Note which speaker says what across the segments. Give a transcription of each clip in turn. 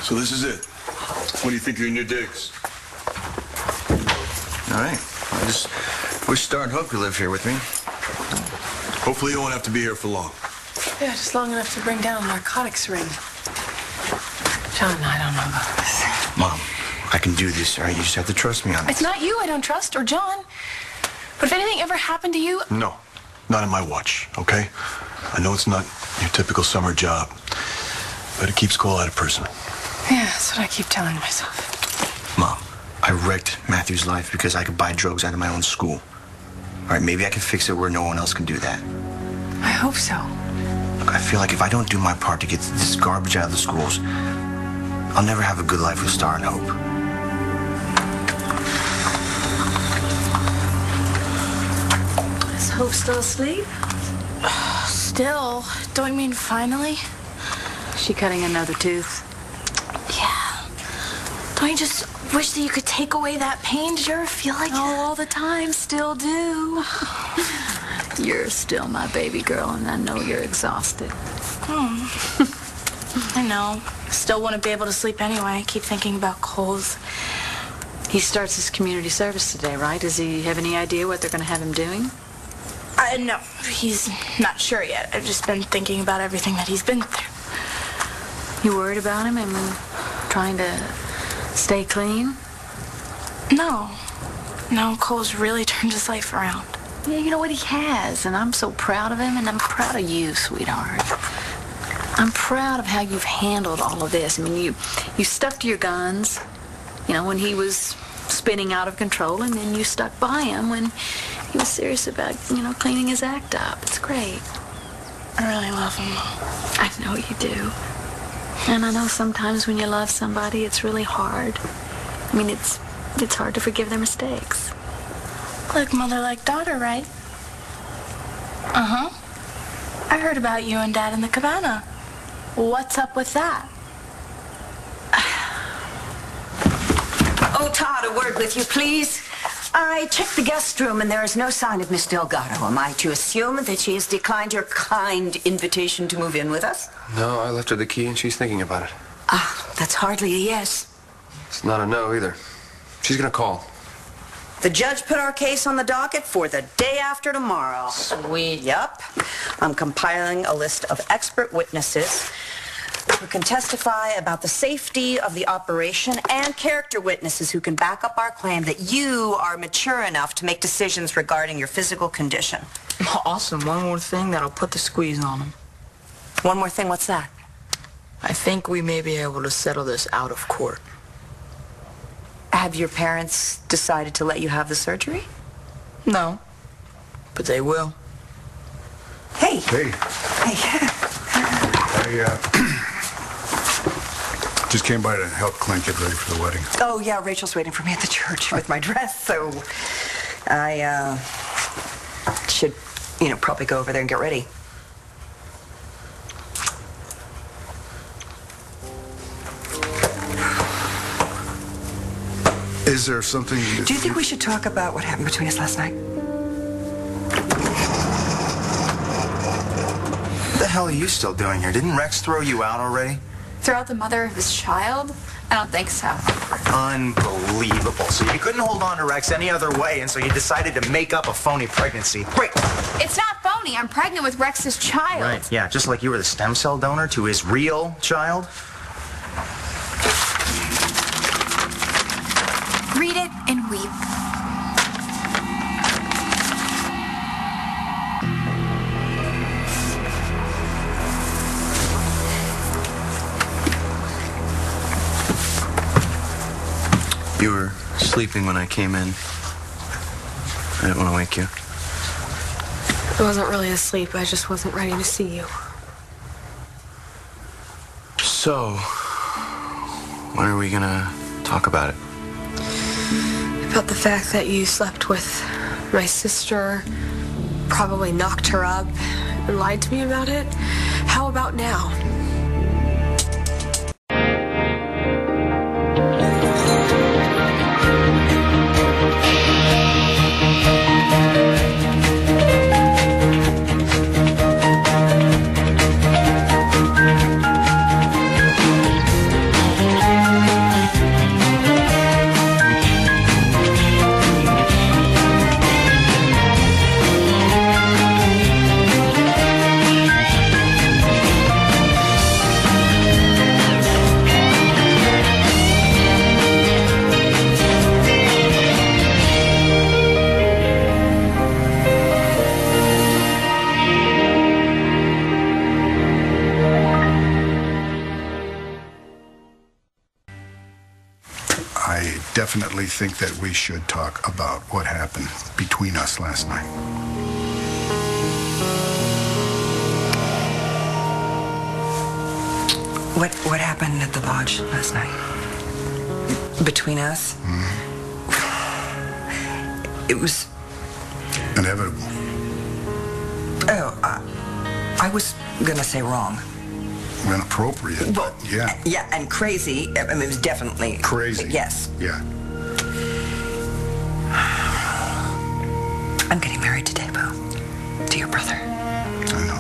Speaker 1: So this is it. What do you think of your new digs?
Speaker 2: All right. I just wish Star and Hope could live here with me.
Speaker 1: Hopefully you won't have to be here for long.
Speaker 3: Yeah, just long enough to bring down a narcotics ring. John, I don't know about this.
Speaker 2: Mom, I can do this, all right? You just have to trust me on this.
Speaker 3: It's not you I don't trust, or John. But if anything ever happened to you...
Speaker 1: No, not on my watch, okay? I know it's not your typical summer job, but it keeps Cole out of prison.
Speaker 3: Yeah, that's what I keep telling myself.
Speaker 2: Mom, I wrecked Matthew's life because I could buy drugs out of my own school. All right, maybe I can fix it where no one else can do that.
Speaker 3: I hope so.
Speaker 2: Look, I feel like if I don't do my part to get this garbage out of the schools, I'll never have a good life with Star and Hope.
Speaker 3: Is Hope still asleep? Still? Don't you mean finally?
Speaker 4: She cutting another tooth?
Speaker 3: Yeah. Don't you just wish that you could take away that pain? Did you ever feel like that?
Speaker 4: All the time, still do. You're still my baby girl, and I know you're exhausted.
Speaker 3: I know. Still wouldn't be able to sleep anyway. I keep thinking about Cole's.
Speaker 4: He starts his community service today, right? Does he have any idea what they're going to have him doing?
Speaker 3: No, he's not sure yet. I've just been thinking about everything that he's been through.
Speaker 4: You worried about him and trying to stay clean?
Speaker 3: No. No, Cole's really turned his life around.
Speaker 4: Yeah, you know what, he has, and I'm so proud of him, and I'm proud of you, sweetheart. I'm proud of how you've handled all of this. I mean, you stuck to your guns, you know, when he was spinning out of control, and then you stuck by him when he was serious about, you know, cleaning his act up. It's great.
Speaker 3: I really love him.
Speaker 4: I know you do. And I know sometimes when you love somebody, it's really hard. I mean, it's hard to forgive their mistakes.
Speaker 3: Like mother, like daughter, right? Uh-huh. I heard about you and Dad in the cabana. What's up with that?
Speaker 5: Oh, Todd, a word with you, please. I checked the guest room, and there is no sign of Miss Delgado. Am I to assume that she has declined your kind invitation to move in with us?
Speaker 6: No, I left her the key, and she's thinking about it.
Speaker 5: Ah, that's hardly a yes.
Speaker 6: It's not a no, either. She's gonna call.
Speaker 5: The judge put our case on the docket for the day after tomorrow.
Speaker 3: Sweet.
Speaker 5: Yep. I'm compiling a list of expert witnesses who can testify about the safety of the operation and character witnesses who can back up our claim that you are mature enough to make decisions regarding your physical condition.
Speaker 7: Awesome. One more thing that'll put the squeeze on him.
Speaker 5: One more thing, what's that?
Speaker 7: I think we may be able to settle this out of court.
Speaker 5: Have your parents decided to let you have the surgery?
Speaker 7: No, but they will.
Speaker 5: Hey.
Speaker 1: Hey.
Speaker 5: Hey.
Speaker 1: I just came by to help Clint get ready for the wedding.
Speaker 5: Oh, yeah, Rachel's waiting for me at the church with my dress, so I, should, probably go over there and get ready.
Speaker 1: Is there something...
Speaker 5: Do you think we should talk about what happened between us last night?
Speaker 2: What the hell are you still doing here? Didn't Rex throw you out already?
Speaker 8: Throw out the mother of his child? I don't think so.
Speaker 2: Unbelievable. So you couldn't hold on to Rex any other way, and so you decided to make up a phony pregnancy. Great.
Speaker 8: It's not phony. I'm pregnant with Rex's child.
Speaker 2: Right, yeah, just like you were the stem cell donor to his real child.
Speaker 8: Read it and weep.
Speaker 2: You were sleeping when I came in. I didn't want to wake you.
Speaker 3: I wasn't really asleep. I just wasn't ready to see you.
Speaker 2: So, when are we gonna talk about it?
Speaker 3: About the fact that you slept with my sister, probably knocked her up, and lied to me about it? How about now?
Speaker 9: definitely think that we should talk about what happened between us last night.
Speaker 10: What happened at the lodge last night? Between us? It was...
Speaker 9: inevitable.
Speaker 10: Oh, I was gonna say wrong.
Speaker 9: Inappropriate, but yeah.
Speaker 10: Yeah, and crazy. I mean, it was definitely...
Speaker 9: Crazy.
Speaker 10: Yes.
Speaker 9: Yeah.
Speaker 10: I'm getting married today, Bo. To your brother.
Speaker 9: I know.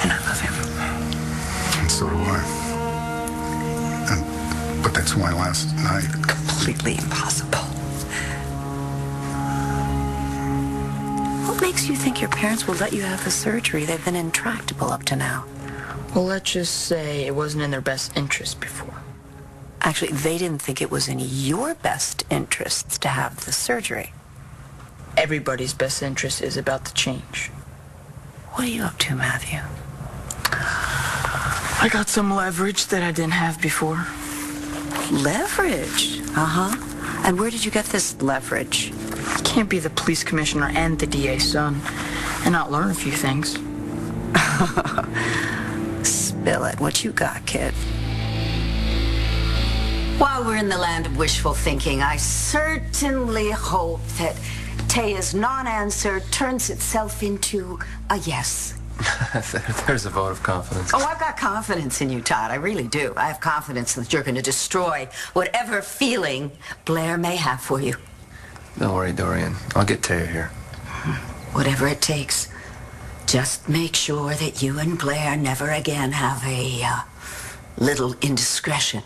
Speaker 10: And I love him.
Speaker 9: And so do I. But that's why last night...
Speaker 10: Completely impossible.
Speaker 5: What makes you think your parents will let you have the surgery? They've been intractable up to now.
Speaker 7: Well, let's just say it wasn't in their best interest before.
Speaker 5: Actually, they didn't think it was in your best interests to have the surgery.
Speaker 7: Everybody's best interest is about to change.
Speaker 5: What are you up to, Matthew?
Speaker 7: I got some leverage that I didn't have before.
Speaker 5: Leverage? Uh-huh. And where did you get this leverage?
Speaker 7: You can't be the police commissioner and the DA's son and not learn a few things.
Speaker 5: Spill it. What you got, kid?
Speaker 11: While we're in the land of wishful thinking, I certainly hope that Taya's non-answer turns itself into a yes.
Speaker 6: There's a vote of confidence.
Speaker 11: Oh, I've got confidence in you, Todd. I really do. I have confidence that you're going to destroy whatever feeling Blair may have for you.
Speaker 6: Don't worry, Dorian. I'll get Taya here.
Speaker 11: Whatever it takes. Just make sure that you and Blair never again have a little indiscretion.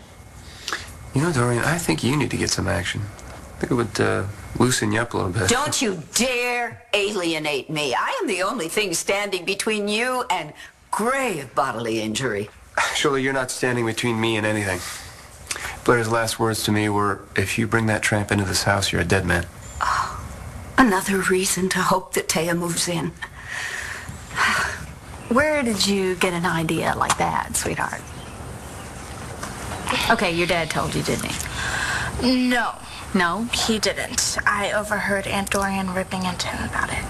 Speaker 6: You know, Dorian, I think you need to get some action. I think it would loosen you up a little bit.
Speaker 11: Don't you dare alienate me. I am the only thing standing between you and grave bodily injury.
Speaker 6: Surely you're not standing between me and anything. Blair's last words to me were, if you bring that tramp into this house, you're a dead man.
Speaker 11: Oh, another reason to hope that Taya moves in.
Speaker 4: Where did you get an idea like that, sweetheart? Okay, your dad told you, didn't he?
Speaker 12: No.
Speaker 4: No?
Speaker 12: He didn't. I overheard Aunt Dorian ripping into him about it.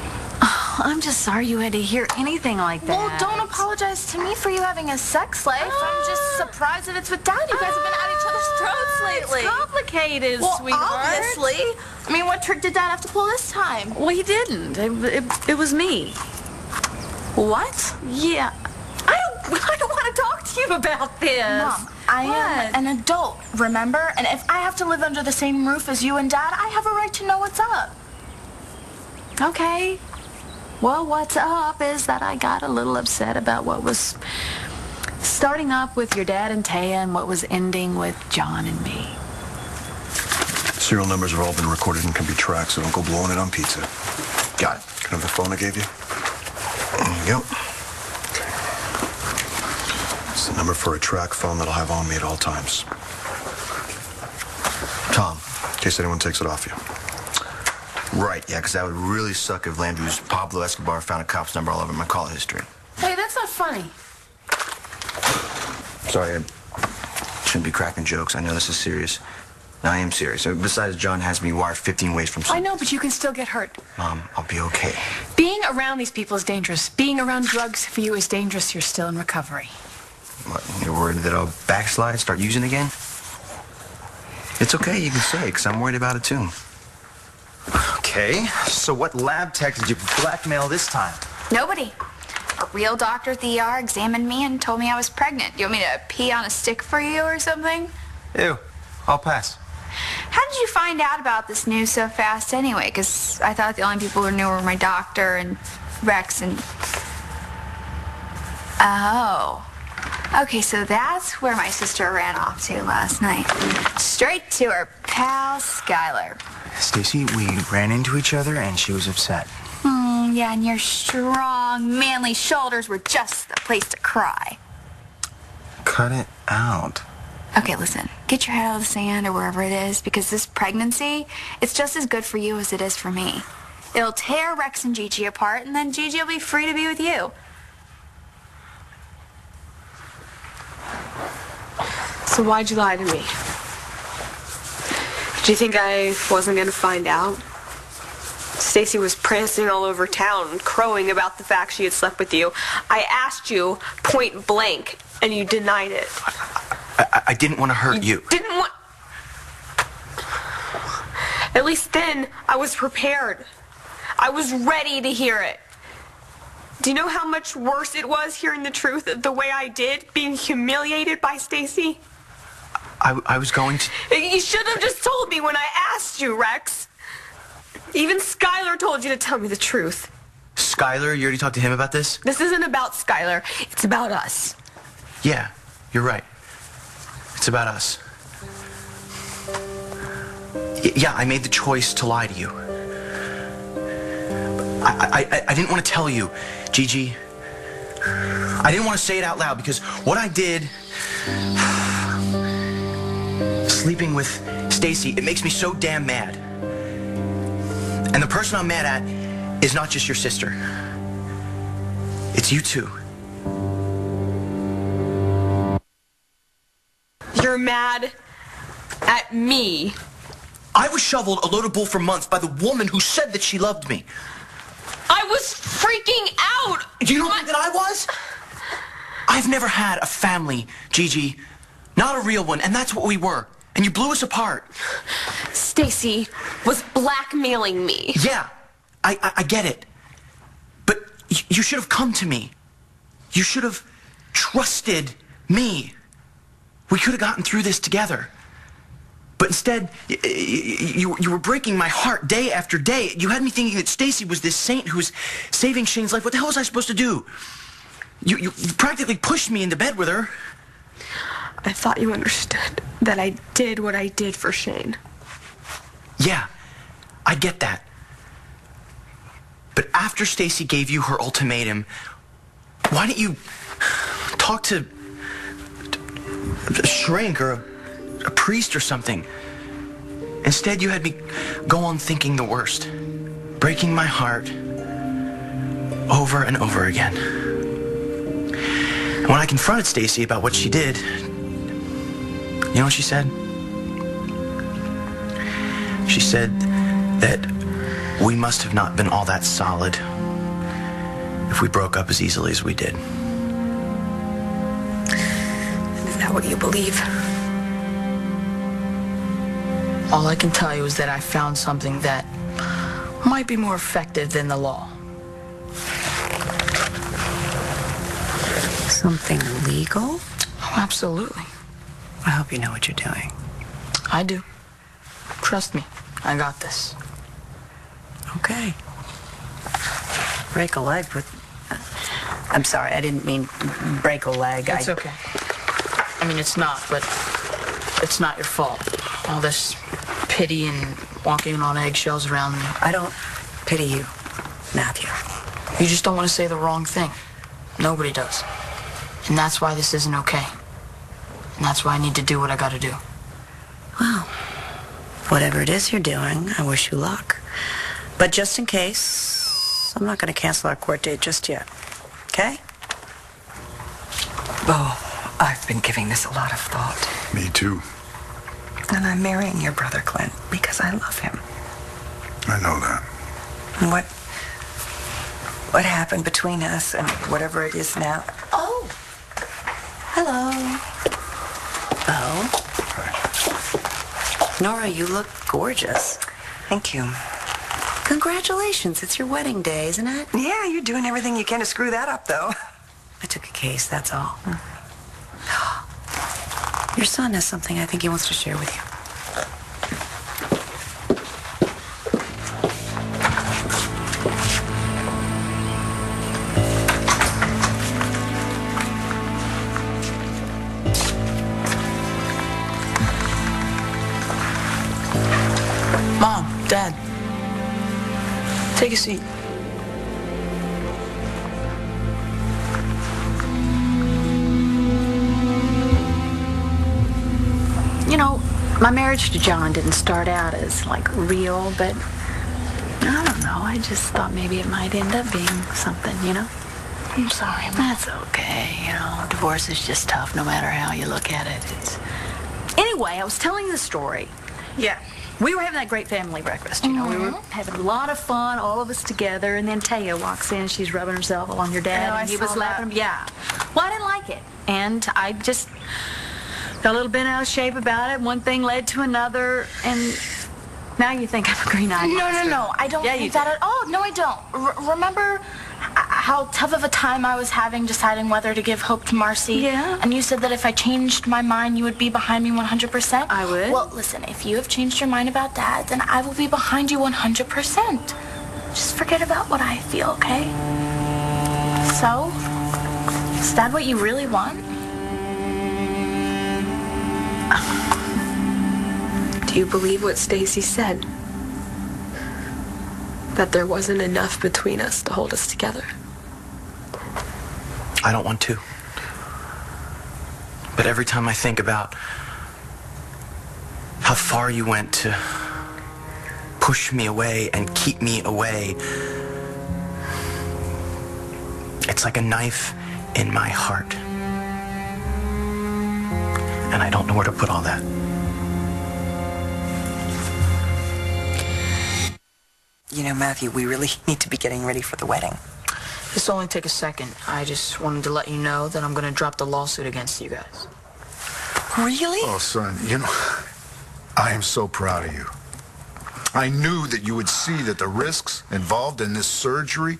Speaker 4: Oh, I'm just sorry you had to hear anything like that.
Speaker 12: Well, don't apologize to me for you having a sex life. I'm just surprised that it's with Dad. You guys have been at each other's throats lately.
Speaker 4: It's complicated,
Speaker 12: well,
Speaker 4: sweetheart.
Speaker 12: Obviously. I mean, what trick did Dad have to pull this time?
Speaker 4: Well, he didn't. It was me.
Speaker 12: What?
Speaker 4: Yeah. I don't want to talk to you about this.
Speaker 12: Mom, I am an adult, remember? And if I have to live under the same roof as you and Dad, I have a right to know what's up.
Speaker 4: Okay. Well, what's up is that I got a little upset about what was starting up with your dad and Taya and what was ending with John and me.
Speaker 1: Serial numbers have all been recorded and can be tracked, so don't go blowing it on pizza.
Speaker 2: Got it.
Speaker 1: Can I have the phone I gave you?
Speaker 2: There you go.
Speaker 1: It's the number for a track phone that I'll have on me at all times.
Speaker 2: Tom.
Speaker 1: In case anyone takes it off you.
Speaker 2: Right, yeah, because that would really suck if Landry's Pablo Escobar found a cop's number all over my call history.
Speaker 12: Hey, that's not funny.
Speaker 2: Sorry, I shouldn't be cracking jokes. I know this is serious. I am serious. Besides, John has me wired 15 ways from...
Speaker 3: I know, but you can still get hurt.
Speaker 2: Mom, I'll be okay.
Speaker 3: Being around these people is dangerous. Being around drugs for you is dangerous. You're still in recovery.
Speaker 2: What, you're worried that I'll backslide, start using again? It's okay, you can say, because I'm worried about it too.
Speaker 13: Okay, so what lab tech did you blackmail this time?
Speaker 8: Nobody. A real doctor at the ER examined me and told me I was pregnant. You want me to pee on a stick for you or something?
Speaker 13: Ew, I'll pass.
Speaker 8: How did you find out about this news so fast anyway? Because I thought the only people who knew were my doctor and Rex and... Oh. Okay, so that's where my sister ran off to last night. Straight to her pal, Skylar.
Speaker 13: Stacy, we ran into each other and she was upset.
Speaker 8: Yeah, and your strong, manly shoulders were just the place to cry.
Speaker 13: Cut it out.
Speaker 8: Okay, listen. Get your head out of the sand or wherever it is, because this pregnancy, it's just as good for you as it is for me. It'll tear Rex and Gigi apart, and then Gigi will be free to be with you.
Speaker 3: So why'd you lie to me? Do you think I wasn't gonna find out? Stacy was prancing all over town, crowing about the fact she had slept with you. I asked you point blank, and you denied it.
Speaker 2: I didn't want to hurt you.
Speaker 3: Didn't want... At least then, I was prepared. I was ready to hear it. Do you know how much worse it was hearing the truth the way I did, being humiliated by Stacy?
Speaker 2: I was going to...
Speaker 3: You should have just told me when I asked you, Rex. Even Skylar told you to tell me the truth.
Speaker 2: Skylar, you already talked to him about this?
Speaker 3: This isn't about Skylar. It's about us.
Speaker 2: Yeah, you're right. It's about us. Yeah, I made the choice to lie to you. I didn't want to tell you, Gigi. I didn't want to say it out loud because what I did... sleeping with Stacy, it makes me so damn mad. And the person I'm mad at is not just your sister. It's you too.
Speaker 3: You're mad at me.
Speaker 2: I was shoveled a load of bull for months by the woman who said that she loved me.
Speaker 3: I was freaking out.
Speaker 2: Do you know that I was? I've never had a family, Gigi. Not a real one, and that's what we were. And you blew us apart.
Speaker 3: Stacy was blackmailing me.
Speaker 2: Yeah, I get it. But you should have come to me. You should have trusted me. We could have gotten through this together. But instead, you were breaking my heart day after day. You had me thinking that Stacy was this saint who was saving Shane's life. What the hell was I supposed to do? You practically pushed me into bed with her.
Speaker 3: I thought you understood that I did what I did for Shane.
Speaker 2: Yeah, I get that. But after Stacy gave you her ultimatum, why didn't you talk to a shrink or a priest or something? Instead, you had me go on thinking the worst, breaking my heart over and over again. And when I confronted Stacy about what she did, you know what she said? She said that we must have not been all that solid if we broke up as easily as we did.
Speaker 3: Is that what you believe?
Speaker 7: All I can tell you is that I found something that might be more effective than the law.
Speaker 10: Something legal?
Speaker 7: Oh, absolutely.
Speaker 10: I hope you know what you're doing.
Speaker 7: I do. Trust me, I got this.
Speaker 10: Okay. Break a leg with... I'm sorry, I didn't mean break a leg.
Speaker 7: It's okay. I mean, it's not, but it's not your fault. All this pity and walking on eggshells around me.
Speaker 10: I don't pity you, Matthew.
Speaker 7: You just don't want to say the wrong thing. Nobody does. And that's why this isn't okay. And that's why I need to do what I gotta do.
Speaker 10: Well, whatever it is you're doing, I wish you luck. But just in case, I'm not going to cancel our court date just yet. Okay? Oh, I've been giving this a lot of thought.
Speaker 9: Me too.
Speaker 10: And I'm marrying your brother, Clint, because I love him.
Speaker 9: I know that.
Speaker 10: And what happened between us and whatever it is now... Oh! Hello. Oh.
Speaker 9: Hi.
Speaker 10: Nora, you look gorgeous. Thank you. Congratulations, it's your wedding day, isn't it? Yeah, you're doing everything you can to screw that up, though. I took a case, that's all. Your son has something I think he wants to share with you.
Speaker 7: Mom, Dad, take a seat.
Speaker 4: You know, my marriage to John didn't start out as, like, real, but I don't know. I just thought maybe it might end up being something, you know?
Speaker 7: I'm sorry, Mom.
Speaker 4: That's okay, you know. Divorce is just tough no matter how you look at it. Anyway, I was telling the story.
Speaker 7: Yeah.
Speaker 4: we were having that great family breakfast, you know. We were having a lot of fun, all of us together, and then Taya walks in, she's rubbing herself along your dad, and he was laughing. Yeah. Well, I didn't like it, and I just got a little bent out of shape about it. One thing led to another, and now you think I'm a green-eyed monster.
Speaker 12: No, I don't think that at all. No, I don't. Remember how tough of a time I was having deciding whether to give hope to Marcy?
Speaker 4: Yeah.
Speaker 12: And you said that if I changed my mind, you would be behind me 100%?
Speaker 4: I would.
Speaker 12: Well, listen, if you have changed your mind about that, then I will be behind you 100%. Just forget about what I feel, okay? So, is that what you really want?
Speaker 3: Do you believe what Stacy said? That there wasn't enough between us to hold us together?
Speaker 2: I don't want to. But every time I think about how far you went to push me away and keep me away, it's like a knife in my heart. And I don't know where to put all that.
Speaker 10: You know, Matthew, we really need to be getting ready for the wedding.
Speaker 7: This will only take a second. I just wanted to let you know that I'm going to drop the lawsuit against you guys.
Speaker 10: Really?
Speaker 9: Oh, son, you know, I am so proud of you. I knew that you would see that the risks involved in this surgery,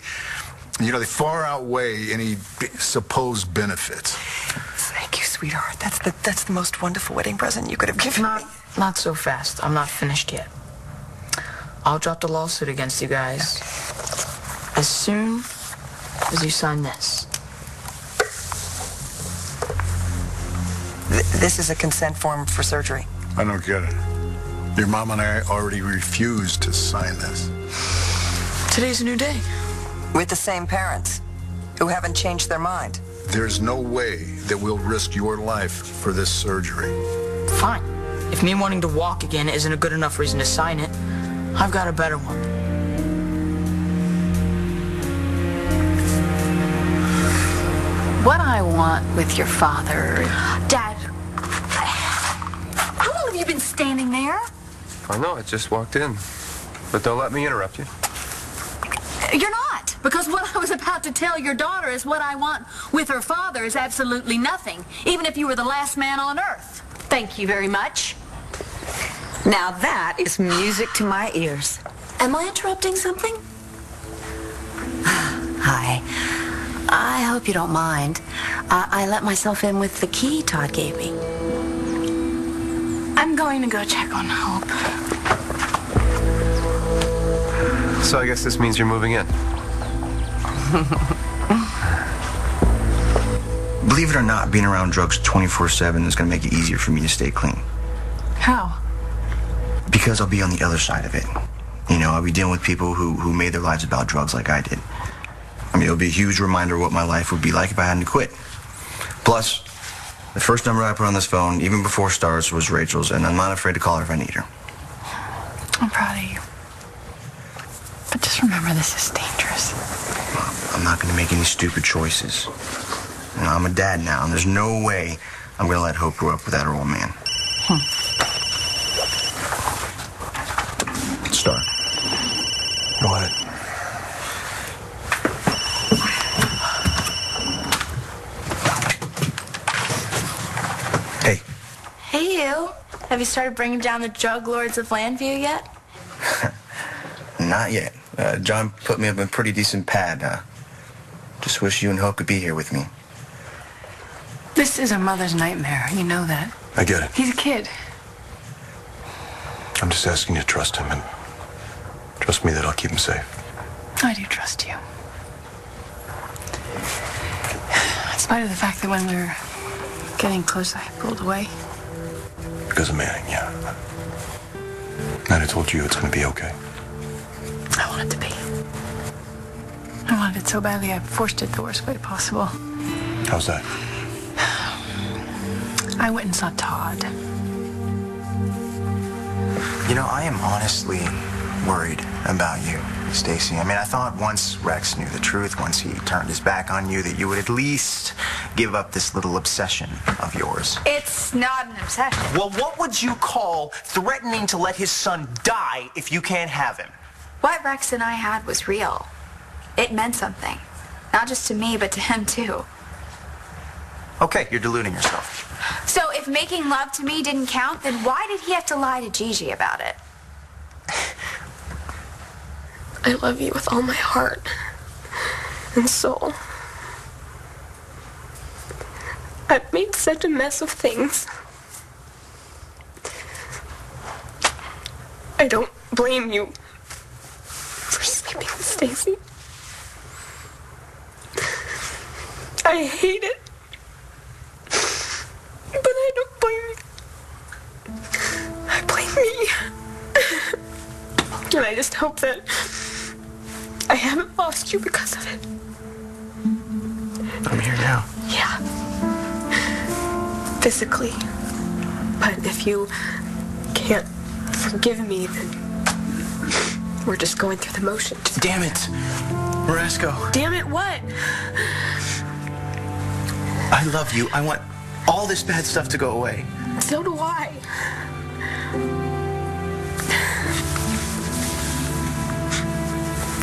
Speaker 9: you know, they far outweigh any supposed benefits.
Speaker 10: Thank you, sweetheart. That's the most wonderful wedding present you could have given me.
Speaker 7: Not so fast. I'm not finished yet. I'll drop the lawsuit against you guys as soon as you sign this.
Speaker 10: This is a consent form for surgery.
Speaker 9: I don't get it. Your mom and I already refused to sign this.
Speaker 7: Today's a new day.
Speaker 10: With the same parents who haven't changed their mind.
Speaker 9: There's no way that we'll risk your life for this surgery.
Speaker 7: Fine. If me wanting to walk again isn't a good enough reason to sign it, I've got a better one.
Speaker 4: What I want with your father...
Speaker 12: Dad.
Speaker 4: How long have you been standing there?
Speaker 6: I know, I just walked in. But don't let me interrupt you.
Speaker 4: You're not. Because what I was about to tell your daughter is what I want with her father is absolutely nothing. Even if you were the last man on earth.
Speaker 5: Thank you very much. Now that is music to my ears.
Speaker 4: Am I interrupting something?
Speaker 5: Hi. I hope you don't mind. I let myself in with the key Todd gave me.
Speaker 12: I'm going to go check on Hope.
Speaker 6: So I guess this means you're moving in.
Speaker 13: Believe it or not, being around drugs 24/7 is going to make it easier for me to stay clean.
Speaker 12: How?
Speaker 13: Because I'll be on the other side of it. You know, I'll be dealing with people who made their lives about drugs like I did. I mean, it'll be a huge reminder of what my life would be like if I hadn't quit. Plus, the first number I put on this phone, even before stars, was Rachel's, and I'm not afraid to call her if I need her.
Speaker 12: I'm proud of you. But just remember, this is dangerous.
Speaker 13: Mom, I'm not going to make any stupid choices. You know, I'm a dad now, and there's no way I'm going to let Hope grow up without her old man. Star.
Speaker 1: What?
Speaker 13: Hey.
Speaker 12: Hey, you. Have you started bringing down the drug lords of Landview yet?
Speaker 13: Not yet. John put me up in a pretty decent pad. Just wish you and Hope could be here with me.
Speaker 12: This is a mother's nightmare. You know that.
Speaker 1: I get it.
Speaker 12: He's a kid.
Speaker 1: I'm just asking you to trust him and trust me that I'll keep him safe.
Speaker 12: I do trust you. In spite of the fact that when we were getting close, I pulled away.
Speaker 1: Because of Manning, yeah. And I told you it's going to be okay.
Speaker 12: I want it to be. I wanted it so badly, I forced it the worst way possible.
Speaker 1: How's that?
Speaker 12: I went and saw Todd.
Speaker 13: You know, I am honestly worried about you, Stacy. I mean, I thought once Rex knew the truth, once he turned his back on you, that you would at least
Speaker 2: give up this little obsession of yours.
Speaker 8: It's not an obsession.
Speaker 2: Well, what would you call threatening to let his son die if you can't have him?
Speaker 8: What Rex and I had was real. It meant something. Not just to me, but to him, too.
Speaker 2: Okay, you're deluding yourself.
Speaker 8: So if making love to me didn't count, then why did he have to lie to Gigi about it?
Speaker 3: I love you with all my heart and soul. I've made such a mess of things. I don't blame you for sleeping with Stacy. I hate it. But I don't blame you. I blame me. And I just hope that I haven't lost you because of it.
Speaker 2: I'm here now.
Speaker 3: Yeah. Physically. But if you can't forgive me, then we're just going through the motions.
Speaker 2: Damn it, Marasco.
Speaker 3: Damn it, what?
Speaker 2: I love you. I want all this bad stuff to go away.
Speaker 3: So do I.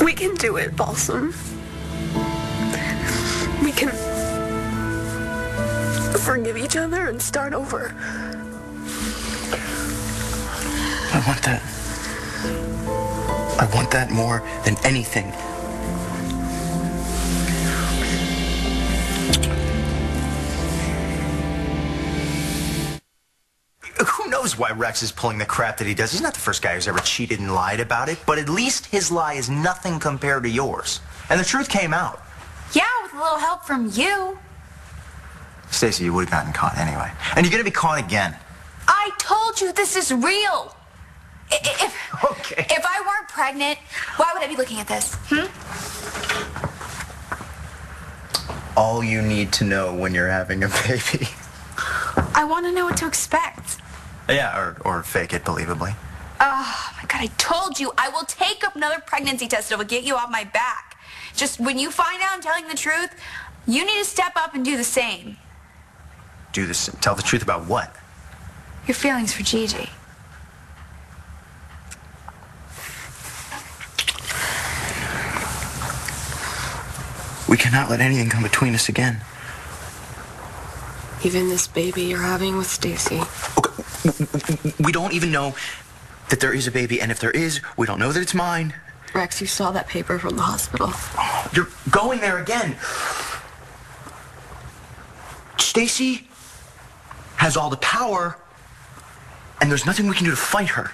Speaker 3: We can do it, Balsam. We can forgive each other and start over.
Speaker 2: I want that. I want that more than anything. Who knows why Rex is pulling the crap that he does? He's not the first guy who's ever cheated and lied about it, but at least his lie is nothing compared to yours. And the truth came out.
Speaker 8: Yeah, with a little help from you.
Speaker 2: Stacy, you would have gotten caught anyway. And you're gonna be caught again.
Speaker 8: I told you this is real.
Speaker 2: Okay.
Speaker 8: If I weren't pregnant, why would I be looking at this?
Speaker 2: All you need to know when you're having a baby.
Speaker 8: I want to know what to expect.
Speaker 2: Yeah, or fake it believably.
Speaker 8: Oh, my God, I told you. I will take up another pregnancy test. It will get you off my back. Just when you find out I'm telling the truth, you need to step up and do the same.
Speaker 2: Do this. Tell the truth about what?
Speaker 8: Your feelings for Gigi.
Speaker 2: We cannot let anything come between us again.
Speaker 3: Even this baby you're having with Stacy.
Speaker 2: Okay. We don't even know that there is a baby, and if there is, we don't know that it's mine.
Speaker 3: Rex, you saw that paper from the hospital.
Speaker 2: Oh, you're going there again. Stacy has all the power, and there's nothing we can do to fight her.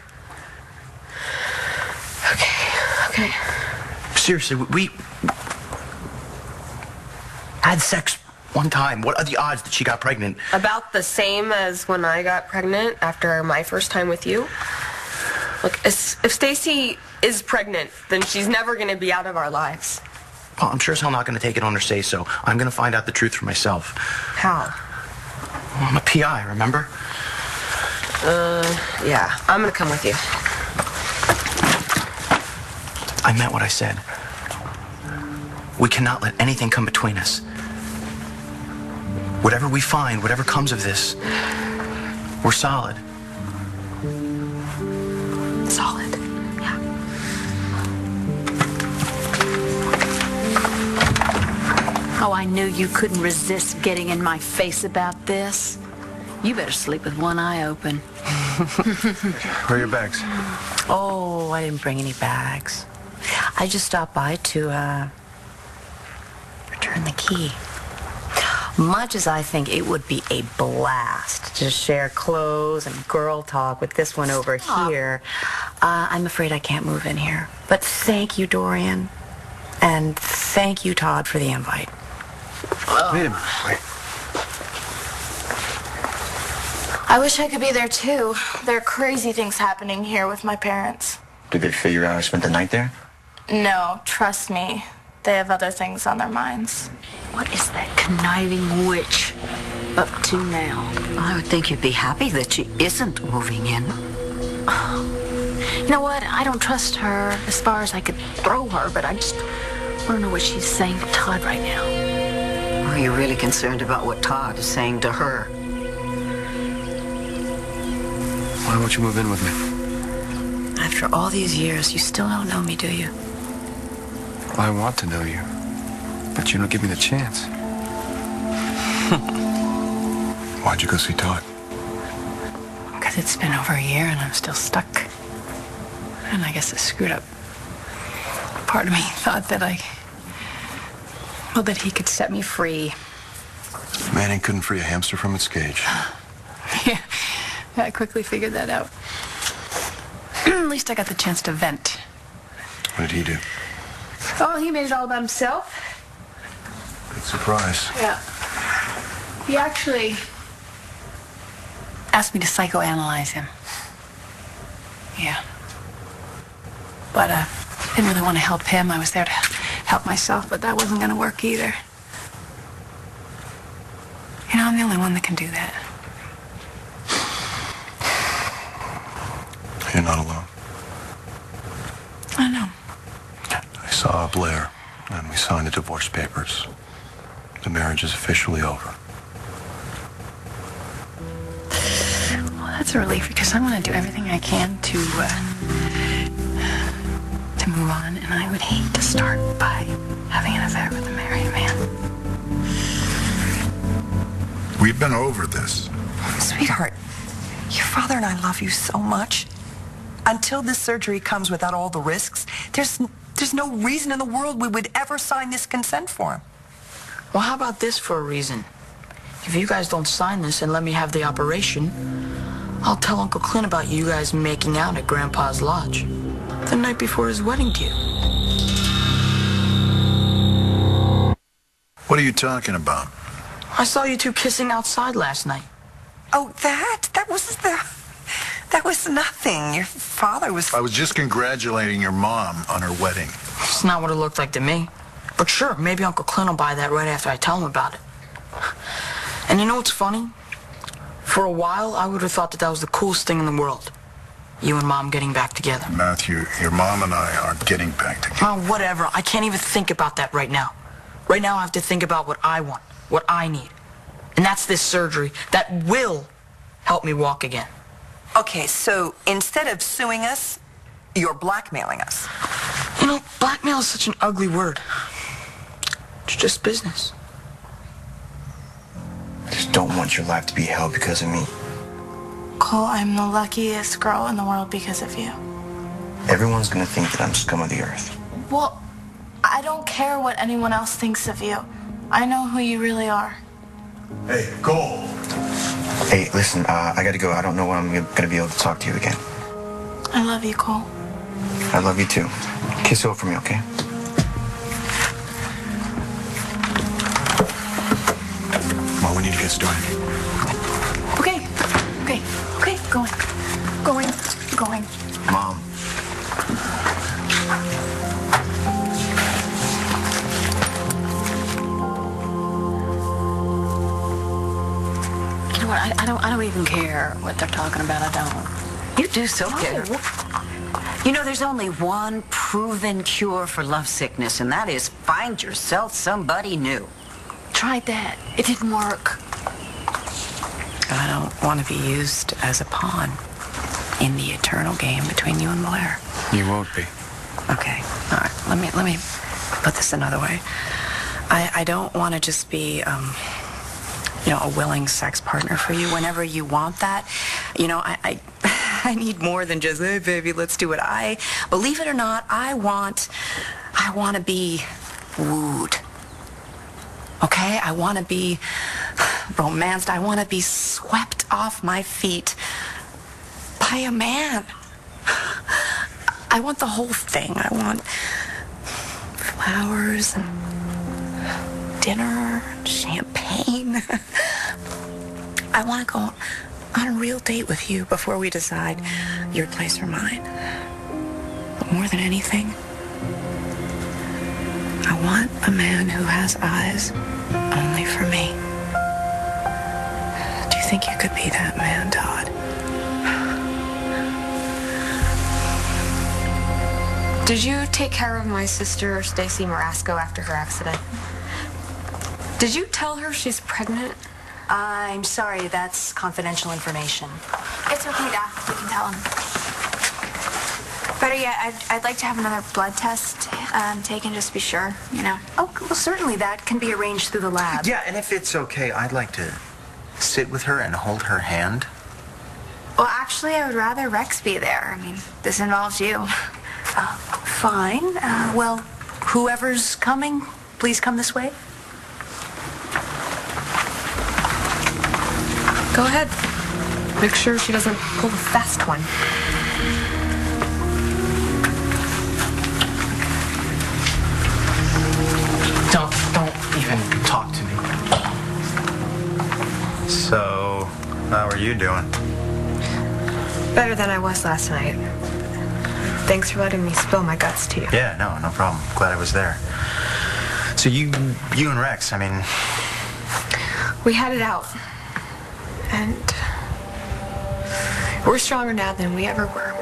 Speaker 3: Okay.
Speaker 2: Seriously, we had sex one time. What are the odds that she got pregnant?
Speaker 3: About the same as when I got pregnant after my first time with you. Look, if Stacy is pregnant, then she's never going to be out of our lives.
Speaker 2: Well, I'm sure as hell not going to take it on her say so. I'm going to find out the truth for myself.
Speaker 3: How?
Speaker 2: Well, I'm a PI, remember?
Speaker 3: Yeah. I'm going to come with you.
Speaker 2: I meant what I said. We cannot let anything come between us. Whatever we find, whatever comes of this, we're solid.
Speaker 3: Solid. Yeah.
Speaker 4: Oh, I knew you couldn't resist getting in my face about this. You better sleep with one eye open.
Speaker 6: Where are your bags?
Speaker 10: Oh, I didn't bring any bags. I just stopped by to, return the key. Much as I think it would be a blast to share clothes and girl talk with this one over here, I'm afraid I can't move in here. But thank you, Dorian. And thank you, Todd, for the invite.
Speaker 6: Wait a minute. Wait.
Speaker 12: I wish I could be there too. There are crazy things happening here with my parents.
Speaker 13: Did they figure out I spent the night there?
Speaker 12: No, trust me. They have other things on their minds.
Speaker 4: What is that conniving witch up to now?
Speaker 11: I would think you'd be happy that she isn't moving in.
Speaker 4: You know what? I don't trust her as far as I could throw her, but I just want to know what she's saying to Todd right now.
Speaker 11: are you really concerned about what Todd is saying to her?
Speaker 6: Why won't you move in with me?
Speaker 10: After all these years, you still don't know me, do you?
Speaker 6: Well, I want to know you, but you don't give me the chance.
Speaker 1: Why'd you go see Todd?
Speaker 10: Because it's been over a year and I'm still stuck. And I guess I screwed up. Part of me thought that that he could set me free.
Speaker 1: Manning couldn't free a hamster from its cage.
Speaker 10: Yeah, I quickly figured that out. At least I got the chance to vent.
Speaker 1: What did he do?
Speaker 10: Oh, he made it all about himself.
Speaker 1: Good surprise.
Speaker 10: Yeah. He actually asked me to psychoanalyze him. Yeah. But I didn't really want to help him. I was there to help myself, but that wasn't going to work either. You know, I'm the only one that can do that.
Speaker 1: You're not alone.
Speaker 10: I know.
Speaker 1: I saw Blair, and we signed the divorce papers. The marriage is officially over.
Speaker 10: Well, that's a relief because I'm going to do everything I can to move on, and I would hate to start by having an affair with a married man.
Speaker 9: We've been over this.
Speaker 14: Sweetheart, your father and I love you so much. Until this surgery comes without all the risks, there's no reason in the world we would ever sign this consent form.
Speaker 7: Well, how about this for a reason? If you guys don't sign this and let me have the operation, I'll tell Uncle Clint about you guys making out at Grandpa's lodge the night before his wedding to you.
Speaker 9: What are you talking about?
Speaker 7: I saw you two kissing outside last night.
Speaker 14: Oh, that was nothing. Your father was...
Speaker 9: I was just congratulating your mom on her wedding.
Speaker 7: It's not what it looked like to me. But sure, maybe Uncle Clint will buy that right after I tell him about it. And you know what's funny? For a while, I would have thought that was the coolest thing in the world. You and Mom getting back together.
Speaker 9: Matthew, your mom and I aren't getting back together.
Speaker 7: Oh, whatever. I can't even think about that right now. Right now, I have to think about what I want, what I need. And that's this surgery that will help me walk again.
Speaker 14: Okay, so instead of suing us, you're blackmailing us.
Speaker 7: You know, blackmail is such an ugly word. It's just business.
Speaker 13: I just don't want your life to be hell because of me.
Speaker 12: Cole, I'm the luckiest girl in the world because of you.
Speaker 13: Everyone's gonna think that I'm scum of the earth.
Speaker 12: Well, I don't care what anyone else thinks of you. I know who you really are.
Speaker 1: Hey, Cole.
Speaker 13: Hey, listen, I gotta go. I don't know when I'm gonna be able to talk to you again.
Speaker 12: I love you, Cole.
Speaker 13: I love you too. Kiss over for me, okay?
Speaker 1: Come on, we need to get started.
Speaker 12: Okay. Going.
Speaker 13: Mom.
Speaker 10: You know what? I don't even care what they're talking about. I don't.
Speaker 11: You do so care. You know, there's only one proven cure for lovesickness, and that is find yourself somebody new.
Speaker 10: Tried that. It didn't work. I don't want to be used as a pawn in the eternal game between you and Blair.
Speaker 6: You won't be.
Speaker 10: Okay. All right. Let me put this another way. I don't want to just be a willing sex partner for you whenever you want that. You know, I need more than just, hey baby, let's do it. Believe it or not, I want to be wooed. Okay? I want to be romanced. I want to be swept off my feet by a man. I want the whole thing. I want flowers and dinner, champagne. I want to go on a real date with you before we decide your place or mine. But more than anything, I want a man who has eyes only for me. Do you think you could be that man, Todd?
Speaker 3: Did you take care of my sister, Stacy Marasco, after her accident? Did you tell her she's pregnant?
Speaker 5: I'm sorry, that's confidential information.
Speaker 8: It's okay, Doc. We can tell him. Better yet, I'd like to have another blood test taken just to be sure, you know.
Speaker 5: Oh, well, certainly that can be arranged through the lab.
Speaker 2: Yeah, and if it's okay, I'd like to sit with her and hold her hand.
Speaker 8: Well, actually, I would rather Rex be there. I mean, this involves you.
Speaker 5: Fine. Well, whoever's coming, please come this way.
Speaker 3: Go ahead. Make sure she doesn't pull the fast one.
Speaker 2: Don't even talk to me. So, how are you doing?
Speaker 3: Better than I was last night. Thanks for letting me spill my guts to you.
Speaker 2: Yeah, no problem. Glad I was there. So you and Rex, I mean...
Speaker 3: We had it out. And we're stronger now than we ever were.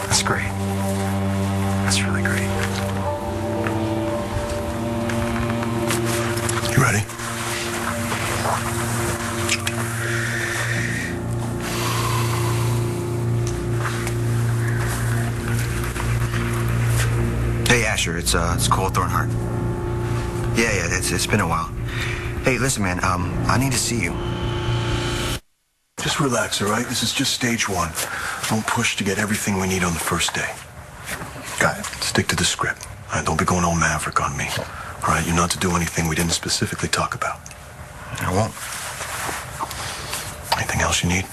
Speaker 2: That's great. That's really great.
Speaker 1: You ready?
Speaker 13: Hey, Asher, it's Cole Thornhart. Yeah, it's been a while. Hey, listen, man, I need to see you.
Speaker 1: Just relax, all right? This is just stage one. Don't push to get everything we need on the first day. Got it. Stick to the script. All right, don't be going all maverick on me. All right, you're not to do anything we didn't specifically talk about.
Speaker 13: I won't.
Speaker 1: Anything else you need?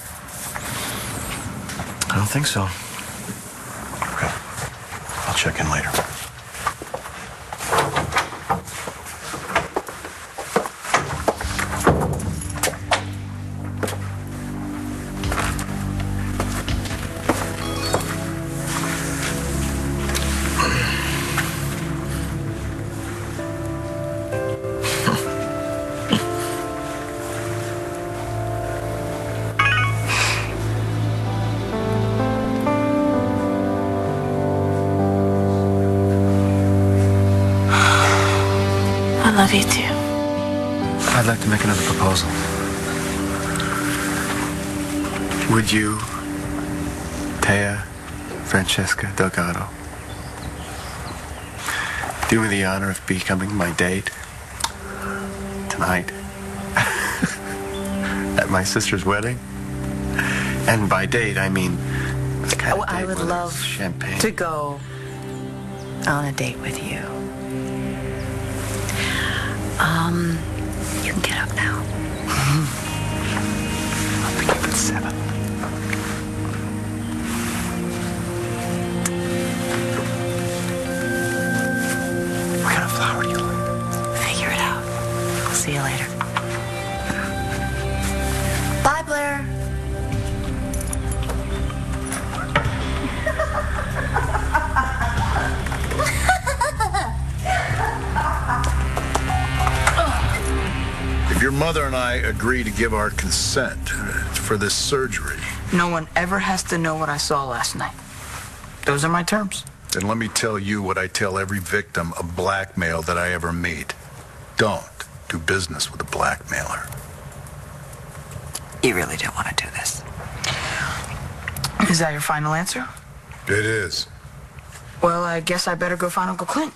Speaker 13: I don't think so.
Speaker 1: Okay. I'll check in later.
Speaker 12: I love you too.
Speaker 6: I'd like to make another proposal. Would you, Taya Francesca Delgado, do me the honor of becoming my date tonight at my sister's wedding? And by date, I mean the kind of date
Speaker 10: I would
Speaker 6: where
Speaker 10: love
Speaker 6: there's champagne.
Speaker 10: to go on a date with you. You can get up now.
Speaker 6: I'll pick you up at 7. What kind of flower do you like?
Speaker 10: Figure it out. I'll see you later. Bye, Blair.
Speaker 9: If your mother and I agree to give our consent for this surgery,
Speaker 7: No one ever has to know what I saw last night. Those are my terms.
Speaker 9: then let me tell you what I tell every victim of blackmail that I ever meet. Don't do business with a blackmailer.
Speaker 10: You really don't want to do this.
Speaker 7: Is that your final answer?
Speaker 9: It is.
Speaker 7: Well, I guess I better go find Uncle Clint.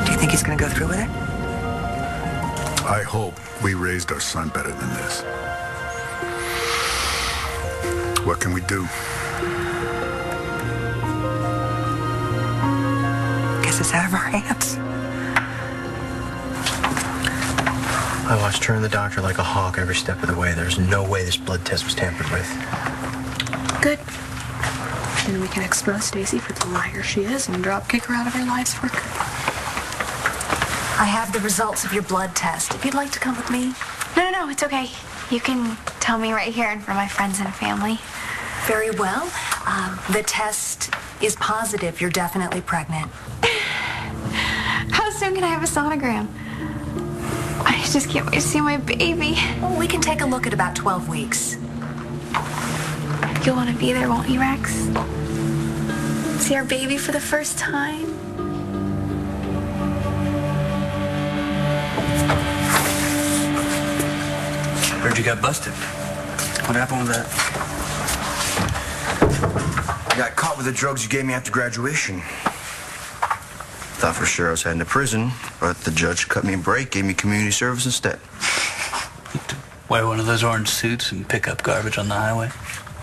Speaker 10: Do you think he's going to go through with it?
Speaker 9: I hope we raised our son better than this. What can we do?
Speaker 10: Guess it's out of our hands.
Speaker 2: I watched her and the doctor like a hawk every step of the way. There's no way this blood test was tampered with.
Speaker 3: Good. Then we can expose Stacy for the liar she is and drop kick her out of our life's work.
Speaker 5: I have the results of your blood test. If you'd like to come with me.
Speaker 8: No, it's okay. You can tell me right here in front of my friends and family.
Speaker 5: Very well. The test is positive. You're definitely pregnant.
Speaker 3: How's
Speaker 8: soon can I have a sonogram? I just can't wait to see my baby.
Speaker 5: Well, we can take a look at about 12 weeks.
Speaker 8: You'll want to be there, won't you, Rex? See our baby for the first time?
Speaker 15: Heard you got busted. What happened with that?
Speaker 13: I got caught with the drugs you gave me after graduation. Thought for sure I was heading to prison, but the judge cut me a break, gave me community service instead.
Speaker 15: Wear one of those orange suits and pick up garbage on the highway?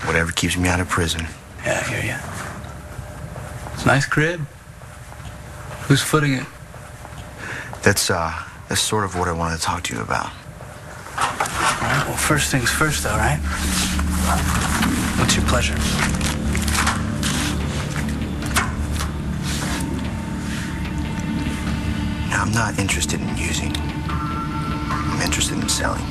Speaker 13: Whatever keeps me out of prison.
Speaker 15: Yeah, I hear ya. It's a nice crib. Who's footing it?
Speaker 13: That's sort of what I wanted to talk to you about.
Speaker 15: All right, well, first things first, though, right? What's your pleasure?
Speaker 13: I'm not interested in using. I'm interested in selling.